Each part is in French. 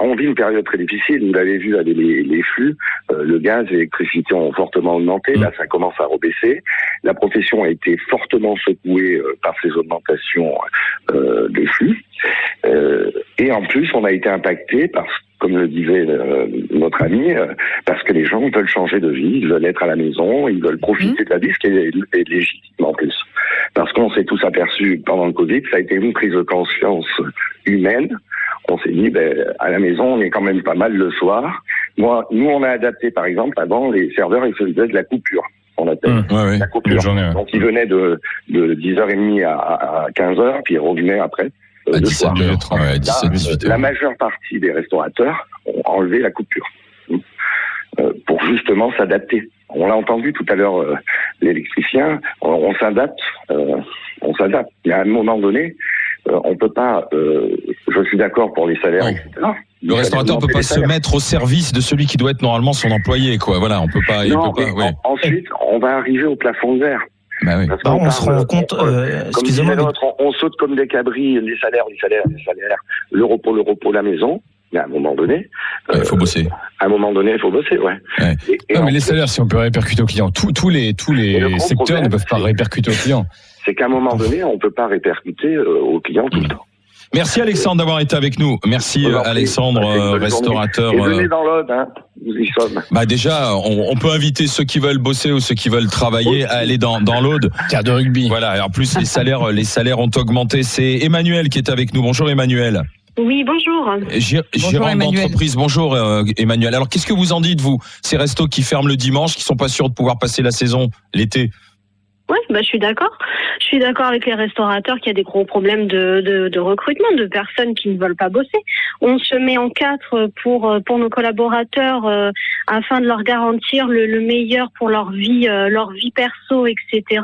on vit une période très difficile. Vous l'avez vu avec les flux. Le gaz et l'électricité ont fortement augmenté. Là, ça commence à rebaisser. La profession a été fortement secouée par ces augmentations de flux. Et en plus, on a été impacté par, comme le disait notre ami, parce que les gens veulent changer de vie, ils veulent être à la maison, ils veulent profiter de la vie, ce qui est légitime en plus. Parce qu'on s'est tous aperçus pendant le Covid, ça a été une prise de conscience humaine. On s'est dit, à la maison, on est quand même pas mal le soir. Nous, on a adapté, par exemple, avant, les serveurs, ils faisaient de la coupure. On appelle la coupure. Donc, ils venaient de 10h30 à 15h, puis ils revenaient après. À 17h30, la majeure partie des restaurateurs ont enlevé la coupure pour justement s'adapter. On l'a entendu tout à l'heure, l'électricien, on s'adapte. Mais à un moment donné, on peut pas. Je suis d'accord pour les salaires, etc. Le restaurateur peut pas se mettre au service de celui qui doit être normalement son employé, quoi. Voilà, on peut pas. Ensuite, on va arriver au plafond de verre. Bah oui. On se rend compte, comme disait l'autre, on saute comme des cabris, les salaires, le repos, la maison. Mais à un moment donné, il faut bosser. À un moment donné, il faut bosser, ouais. Non, mais les salaires, si on peut répercuter aux clients, tous les secteurs ne peuvent pas répercuter aux clients. C'est qu'à un moment donné, on peut pas répercuter aux clients tout le temps. Merci Alexandre d'avoir été avec nous. Merci Alexandre, restaurateur. Et venez dans l'Aude, nous y sommes. Déjà, on peut inviter ceux qui veulent bosser ou ceux qui veulent travailler à aller dans l'Aude. Terre de rugby. Voilà. Et en plus, les salaires ont augmenté. C'est Emmanuel qui est avec nous. Bonjour Emmanuel. Oui, bonjour. Gérant d'entreprise. Bonjour Emmanuel. Alors, qu'est-ce que vous en dites, vous, ces restos qui ferment le dimanche, qui sont pas sûrs de pouvoir passer la saison l'été? Oui, je suis d'accord. Je suis d'accord avec les restaurateurs qu'il y a des gros problèmes de recrutement, de personnes qui ne veulent pas bosser. On se met en quatre pour nos collaborateurs afin de leur garantir le meilleur pour leur vie perso, etc.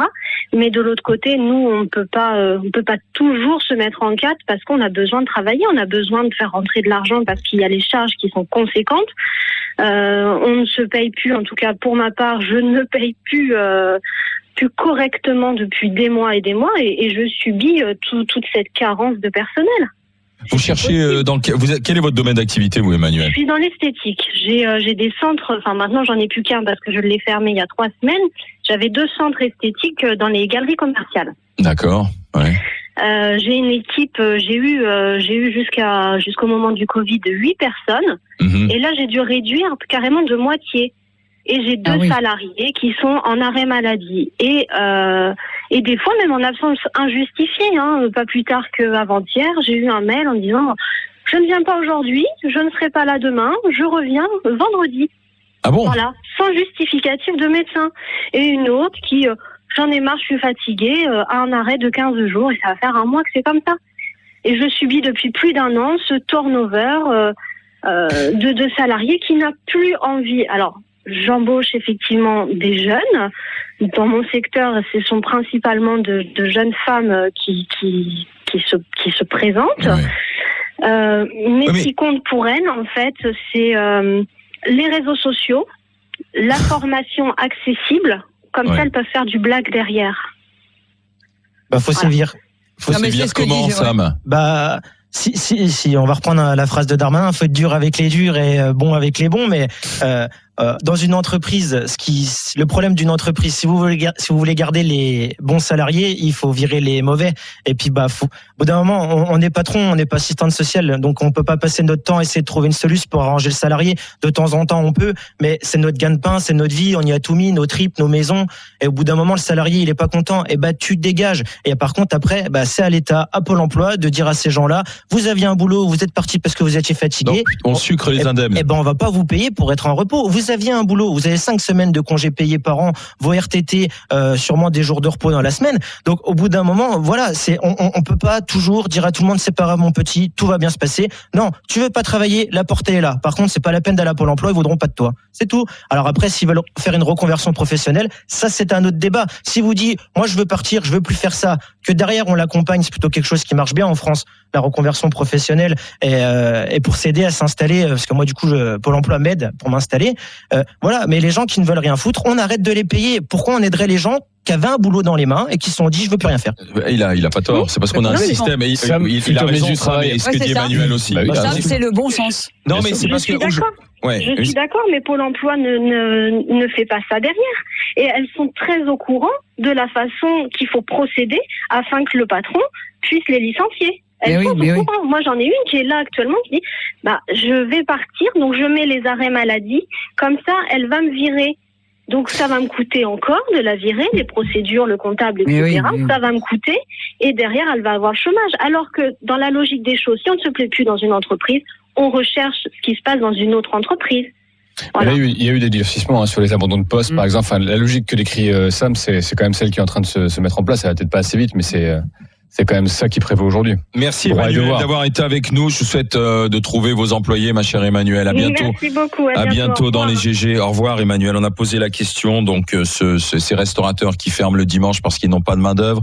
Mais de l'autre côté, nous, on peut pas toujours se mettre en quatre parce qu'on a besoin de travailler, on a besoin de faire rentrer de l'argent parce qu'il y a les charges qui sont conséquentes. On ne se paye plus, en tout cas pour ma part, je ne paye plus correctement depuis des mois et et je subis toute cette carence de personnel. Vous cherchez quel est votre domaine d'activité, vous, Emmanuel? Je suis dans l'esthétique. J'ai des centres, enfin maintenant j'en ai plus qu'un parce que je l'ai fermé il y a 3 semaines. J'avais 2 centres esthétiques dans les galeries commerciales. D'accord, ouais. J'ai une équipe, j'ai eu jusqu'au moment du Covid 8 personnes. Et là j'ai dû réduire carrément de moitié. Et j'ai 2 salariés qui sont en arrêt maladie. Et des fois, même en absence injustifiée, pas plus tard qu'avant-hier, j'ai eu un mail en disant « Je ne viens pas aujourd'hui, je ne serai pas là demain, je reviens vendredi. » Ah bon? Voilà, sans justificatif de médecin. Et une autre qui « J'en ai marre, je suis fatiguée, a un arrêt de 15 jours et ça va faire 1 mois que c'est comme ça. » Et je subis depuis plus d'1 an ce turnover de salariés qui n'a plus envie. Alors, j'embauche effectivement des jeunes. Dans mon secteur, ce sont principalement de jeunes femmes qui se présentent. Mais ce qui compte pour elles, en fait, c'est les réseaux sociaux, la formation accessible. Comme ça, elles peuvent faire du blague derrière. Faut sévir. Faut sévir comment, Sam? Si on va reprendre la phrase de Darmanin, faut être dur avec les durs et bon avec les bons, mais dans une entreprise, le problème d'une entreprise, si vous voulez garder les bons salariés, il faut virer les mauvais. Et puis au bout d'un moment, on est patron, on n'est pas assistante sociale, donc on peut pas passer notre temps à essayer de trouver une solution pour arranger le salarié. De temps en temps, on peut, mais c'est notre gagne-pain, c'est notre vie, on y a tout mis, nos tripes, nos maisons. Et au bout d'un moment, le salarié, il est pas content. Et tu te dégages. Et par contre, après, c'est à l'État, à Pôle emploi, de dire à ces gens-là, vous aviez un boulot, vous êtes parti parce que vous étiez fatigué. Donc, on sucre les indemnes. On va pas vous payer pour être en repos. Vous aviez un boulot, vous avez 5 semaines de congés payés par an, vos RTT, sûrement des jours de repos dans la semaine. Donc au bout d'un moment, voilà, on peut pas toujours dire à tout le monde c'est pas grave mon petit, tout va bien se passer. Non, tu veux pas travailler, la portée est là. Par contre, c'est pas la peine d'aller à Pôle emploi, ils voudront pas de toi. C'est tout. Alors après, s'ils veulent faire une reconversion professionnelle, ça c'est un autre débat. Si vous dites moi je veux partir, je veux plus faire ça, que derrière on l'accompagne, c'est plutôt quelque chose qui marche bien en France. La reconversion professionnelle et pour s'aider à s'installer, parce que moi du coup Pôle emploi m'aide pour m'installer. Voilà, mais les gens qui ne veulent rien foutre, on arrête de les payer. Pourquoi on aiderait les gens avaient un boulot dans les mains et qui se sont dit je veux plus rien faire. Il a pas tort. C'est parce qu'on a un système. Et il a raison. Et ce que dit Emmanuel aussi. Ça, c'est le bon sens. Non, mais c'est parce que. Je suis d'accord, mais Pôle emploi ne fait pas ça derrière. Et elles sont très au courant de la façon qu'il faut procéder afin que le patron puisse les licencier. Elles sont au courant. Moi, j'en ai une qui est là actuellement qui dit je vais partir, donc je mets les arrêts maladie. Comme ça, elle va me virer. Donc ça va me coûter encore de la virer, les procédures, le comptable, etc. Ça va me coûter. Et derrière, elle va avoir le chômage. Alors que dans la logique des choses, si on ne se plaît plus dans une entreprise, on recherche ce qui se passe dans une autre entreprise. Voilà. Il y a eu des durcissements sur les abandons de poste, par exemple. Enfin, la logique que décrit Sam, c'est quand même celle qui est en train de se mettre en place. Elle va peut-être pas assez vite, mais c'est quand même ça qui prévaut aujourd'hui. Merci Emmanuel d'avoir été avec nous. Je vous souhaite de trouver vos employés, ma chère Emmanuel. À bientôt. Merci beaucoup. À bientôt dans les GG. Au revoir Emmanuel. On a posé la question. Donc ces restaurateurs qui ferment le dimanche parce qu'ils n'ont pas de main d'œuvre,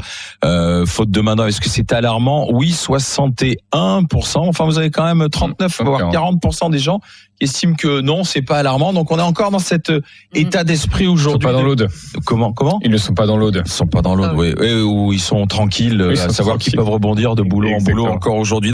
faute de main d'œuvre. Est-ce que c'est alarmant ? Oui, 61%. Enfin, vous avez quand même 39 voire 40% des gens qui estiment que non, c'est pas alarmant. Donc on est encore dans cet état d'esprit aujourd'hui. Ils ne sont pas dans l'Aude. Comment ? Ils ne sont pas dans l'Aude. Ils sont pas dans l'Aude. Oui. Où ils sont tranquilles, à savoir qu'ils peuvent rebondir de boulot en boulot encore aujourd'hui.